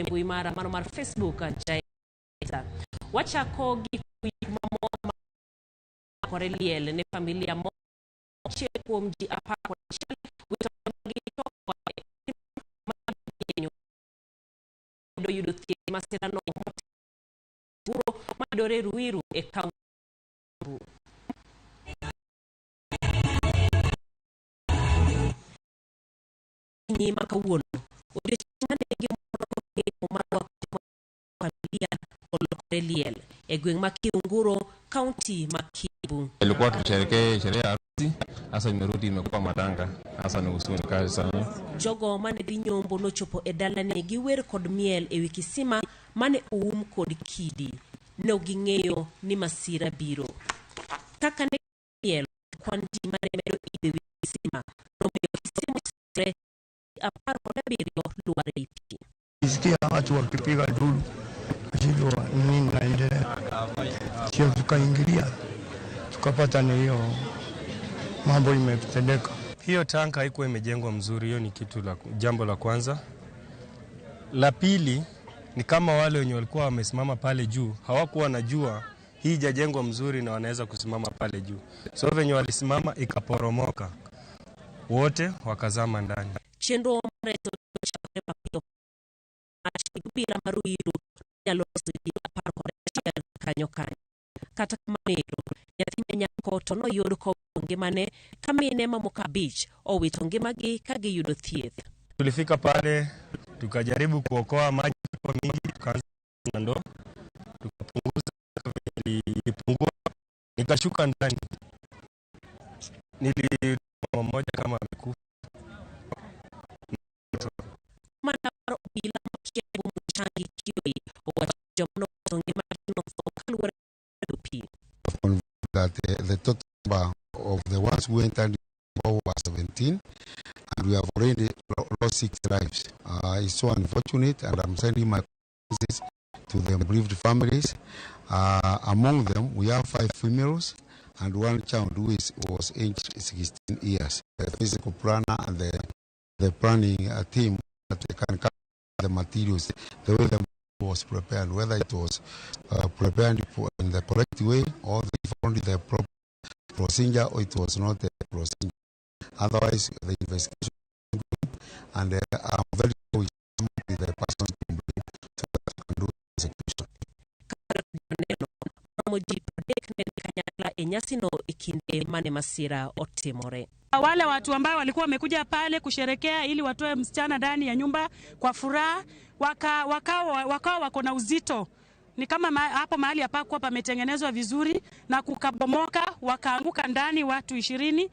mbui mara mar Facebook jaita wacha kodgi mamo koreliel ne familia mo chepo mji apako chel wito to do yudo tie masira no buro madore ruiru e kaunti ni makawuono odechane gi moro familia oloreliel e gweng makiunguro county makibu. Ilikuwa tusherekee sherehe ya harusi, hasa nimerudi imekuwa matanga, hasa ni huzuni kali sana. Jogo mane dhi nyombo nochopo e dalane gi wer kod miel e kisima mane kod kidi ne ging'eyo ni masira biro kaka ne miel kwandi mane medo ibe kisima romeo kisima sire aparo dabirio luare ipi isikia watu wakipiga dulu ajiliwa nini naendelea sio tukaingilia tukapata ni hiyo mambo imetendeka. Hiyo tanka haikuwa imejengwa mzuri, hiyo ni jambo la kwanza. La pili ni kama wale wenye walikuwa wamesimama pale juu hawakuwa wanajua hii haijajengwa mzuri na wanaweza kusimama pale juu. So wenye walisimama ikaporomoka. Wote wakazama ndani. Chendo mreto cha papio bila maruiru yalo studio aparo kanyokan kata kamero yatimenya koto no yudo ko ngimane kamine mamoka beach owito ngimagi kagi yudo thieth. Tulifika pale tukajaribu kuokoa maji kwa mingi, tukaanza na ndoo tukapunguza, ilipungua nikashuka ndani, mama mmoja kama amekufa. Manaro bila mchebu mchangi kiwi wajamono ngimagi no kalwara dupi. That the total number of the ones who entered was 17, and we have already lost 6 lives. It's so unfortunate, and I'm sending my condolences to the bereaved families. Among them, we have 5 females and 1 child who was aged 16 years. The physical planner and the planning team that can cover the materials, the way the was prepared, whether it was prepared in the correct way or if only the proper procedure or it was not the procedure. Otherwise, the investigation and I'm very sure with the person to blame so that I can do execution. Ramogi kanyakla enyasino ikinde mane masira otimore. Wale watu ambao walikuwa wamekuja pale kusherekea ili watoe msichana ndani ya nyumba kwa furaha wakao wako na uzito. Ni kama hapo mahali hapakuwa pametengenezwa vizuri na kukabomoka, wakaanguka ndani watu 20